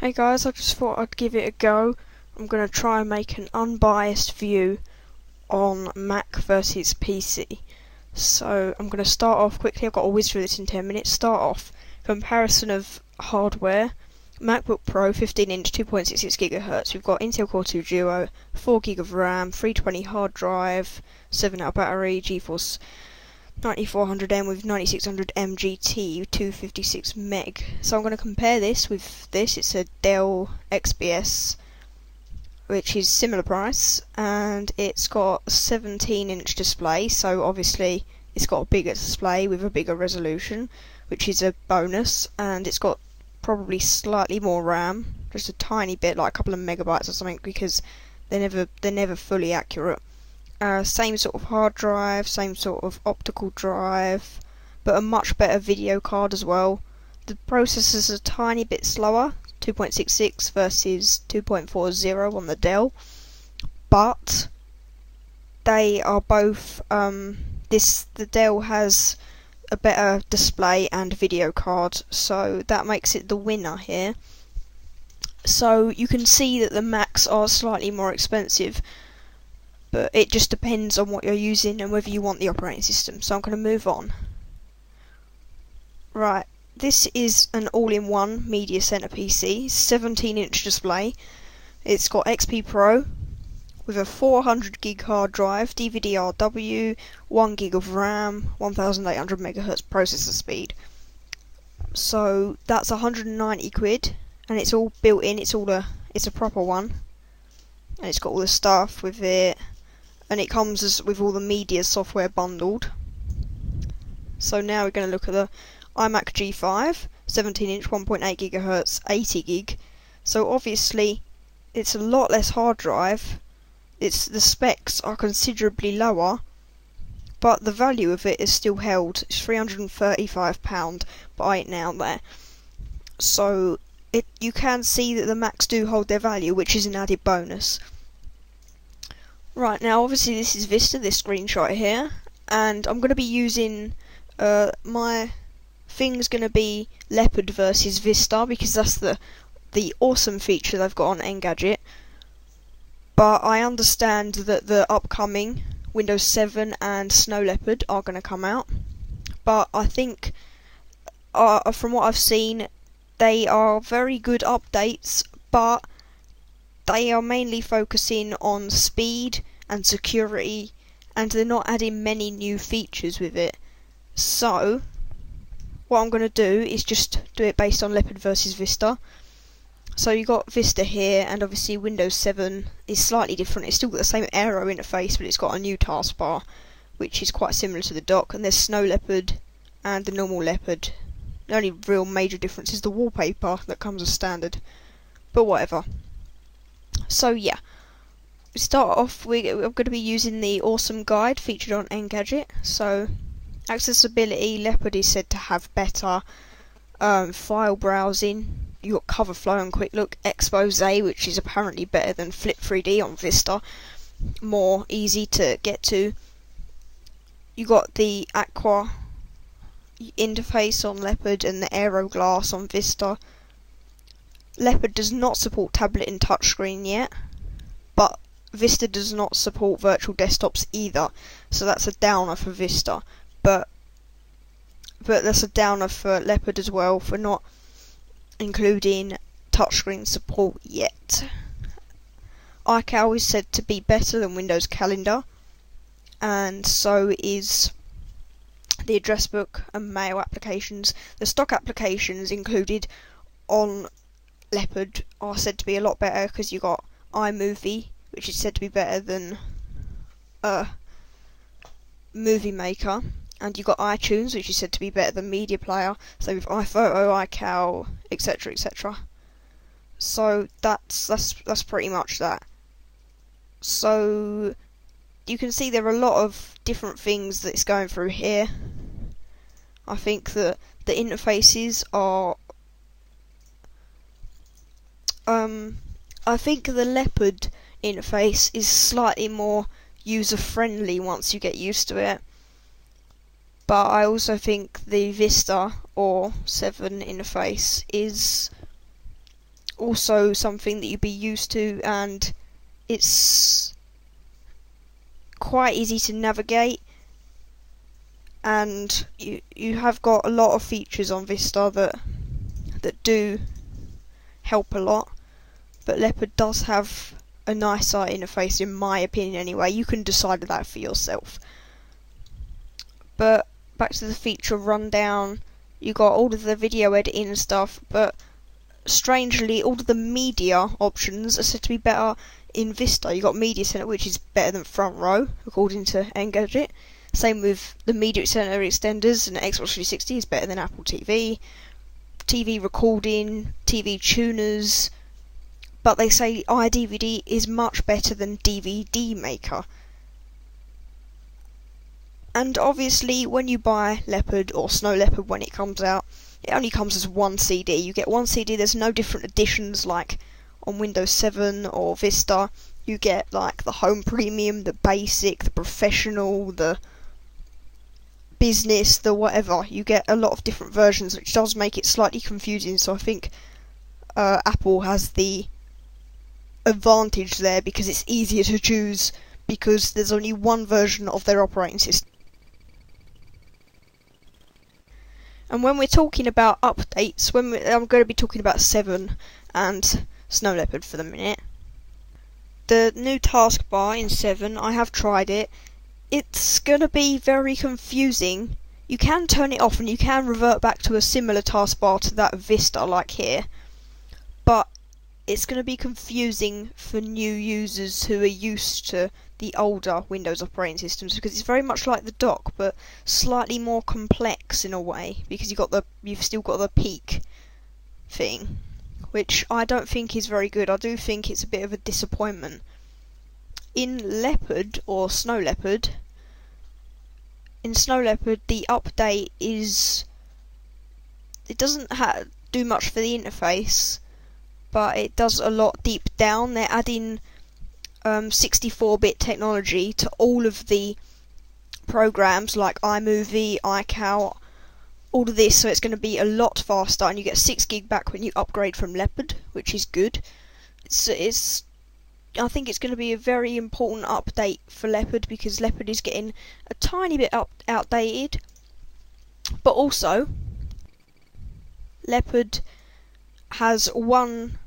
Hey guys, I just thought I'd give it a go. I'm going to try and make an unbiased view on Mac versus PC. So I'm going to start off quickly. I've got to whiz through this in 10 minutes. Start off, comparison of hardware. MacBook Pro 15-inch 2.66 GHz. We've got Intel Core 2 Duo, 4 GB of RAM, 320 hard drive, 7-hour battery, GeForce 9400M with 9600M GT 256 meg. So I'm going to compare this with this. It's a Dell XPS, which is similar price, and it's got a 17-inch display, so obviously it's got a bigger display with a bigger resolution, which is a bonus, and it's got probably slightly more RAM, just a tiny bit, like a couple of megabytes or something, because they're never fully accurate. Same sort of hard drive, same sort of optical drive, but a much better video card as well. The processor's a tiny bit slower, 2.66 versus 2.40 on the Dell, but they are both, the Dell has a better display and video card, so that makes it the winner here. So you can see that the Macs are slightly more expensive, but it just depends on what you're using and whether you want the operating system. So I'm going to move on. Right, this is an all-in-one media center PC, 17-inch display. It's got XP Pro with a 400 gig hard drive, DVD-RW, 1 gig of RAM, 1800 MHz processor speed. So that's 190 quid, and it's all built in. It's a proper one, and it's got all the stuff with it. And it comes with all the media software bundled. So now we're going to look at the iMac G5, 17-inch, 1.8 GHz, 80 gig. So obviously, it's a lot less hard drive. The specs are considerably lower, but the value of it is still held. It's £335 buy it now there. So you can see that the Macs do hold their value, which is an added bonus. Right, now obviously this is Vista, this screenshot here, and I'm going to be using, my thing's going to be Leopard versus Vista, because that's the awesome feature they've got on Engadget. But I understand that the upcoming Windows 7 and Snow Leopard are going to come out, but I think, from what I've seen, they are very good updates, but they are mainly focusing on speed and security, and they're not adding many new features with it. So what I'm going to do is just do it based on Leopard versus Vista. So you got Vista here, and obviously Windows 7 is slightly different. It's still got the same arrow interface, but it's got a new taskbar, which is quite similar to the dock. And there's Snow Leopard and the normal Leopard. The only real major difference is the wallpaper that comes as standard, but whatever. So yeah, we start off, we're going to be using the awesome guide featured on Engadget. So accessibility, Leopard is said to have better file browsing. You got cover flow and quick look, expose, which is apparently better than Flip 3D on Vista, more easy to get to. You got the Aqua interface on Leopard and the Aero Glass on Vista. Leopard does not support tablet and touchscreen yet, but Vista does not support virtual desktops either, so that's a downer for Vista. But that's a downer for Leopard as well, for not including touchscreen support yet. iCal is said to be better than Windows Calendar, and so is the address book and mail applications. The stock applications included on Leopard are said to be a lot better, because you got iMovie, which is said to be better than Movie Maker, and you got iTunes, which is said to be better than Media Player. So with iPhoto, iCal, etc., etc. So that's pretty much that. So you can see there are a lot of different things that it's going through here. I think that the interfaces are I think the Leopard interface is slightly more user-friendly once you get used to it. But I also think the Vista or 7 interface is also something that you'd be used to, and it's quite easy to navigate, and you have got a lot of features on Vista that do help a lot, but Leopard does have a nicer interface in my opinion anyway. You can decide that for yourself. But back to the feature rundown, you got all of the video editing and stuff, but strangely all of the media options are said to be better in Vista. You got Media Center, which is better than Front Row according to Engadget. Same with the Media Center extenders, and Xbox 360 is better than Apple TV. TV recording, TV tuners, but they say iDVD is much better than DVD Maker. And obviously when you buy Leopard or Snow Leopard when it comes out, it only comes as one CD. You get one CD, there's no different editions like on Windows 7 or Vista. You get like the Home Premium, the Basic, the Professional, the Business, the whatever. You get a lot of different versions, which does make it slightly confusing, so I think Apple has the advantage there because it's easier to choose because there's only one version of their operating system. And when we're talking about updates, I'm going to be talking about 7 and Snow Leopard for the minute. The new taskbar in 7, I have tried it. It's going to be very confusing. You can turn it off and you can revert back to a similar taskbar to that of Vista like here, but it's going to be confusing for new users who are used to the older Windows operating systems, because it's very much like the dock but slightly more complex in a way, because you've still got the peak thing, which I don't think is very good. I do think it's a bit of a disappointment. In Leopard or Snow Leopard, the update it doesn't do much for the interface, but it does a lot deep down. They're adding 64-bit technology to all of the programs like iMovie, iCal, all of this, so it's going to be a lot faster, and you get 6 gig back when you upgrade from Leopard, which is good. I think it's going to be a very important update for Leopard, because Leopard is getting a tiny bit outdated, but also Leopard has one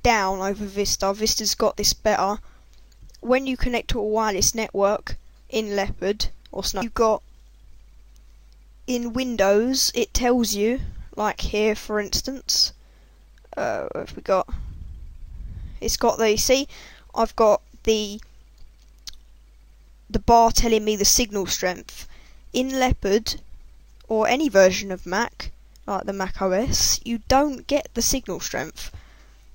down over Vista. Vista's got this better. When you connect to a wireless network in Leopard or Snow, you've got in Windows, it tells you, like here for instance, what have we got? It's got I've got the bar telling me the signal strength. In Leopard or any version of Mac, like the Mac OS, you don't get the signal strength,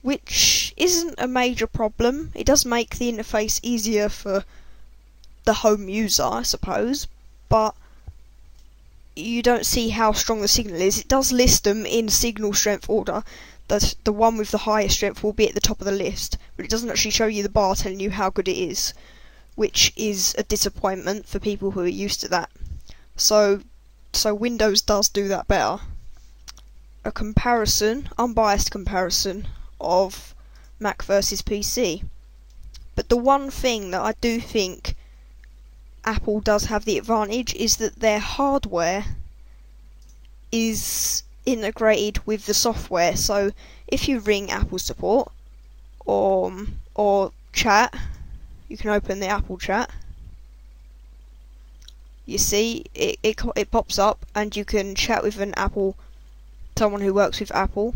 which isn't a major problem. It does make the interface easier for the home user, I suppose, but you don't see how strong the signal is. It does list them in signal strength order. The one with the highest strength will be at the top of the list, but it doesn't actually show you the bar telling you how good it is, which is a disappointment for people who are used to that. So Windows does do that better. A unbiased comparison of Mac versus PC. But the one thing that I do think Apple does have the advantage is that their hardware is integrated with the software. So if you ring Apple support or chat, you can open the Apple chat. You see, it pops up, and you can chat with someone who works with Apple,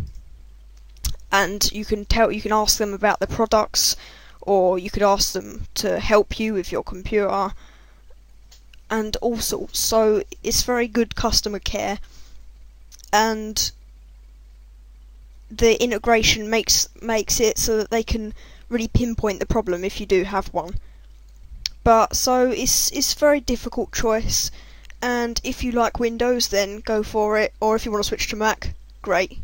and you can ask them about the products, or you could ask them to help you with your computer, and also, so it's very good customer care, and the integration makes it so that they can really pinpoint the problem if you do have one. But so it's a very difficult choice, and if you like Windows, then go for it, or if you want to switch to Mac, great.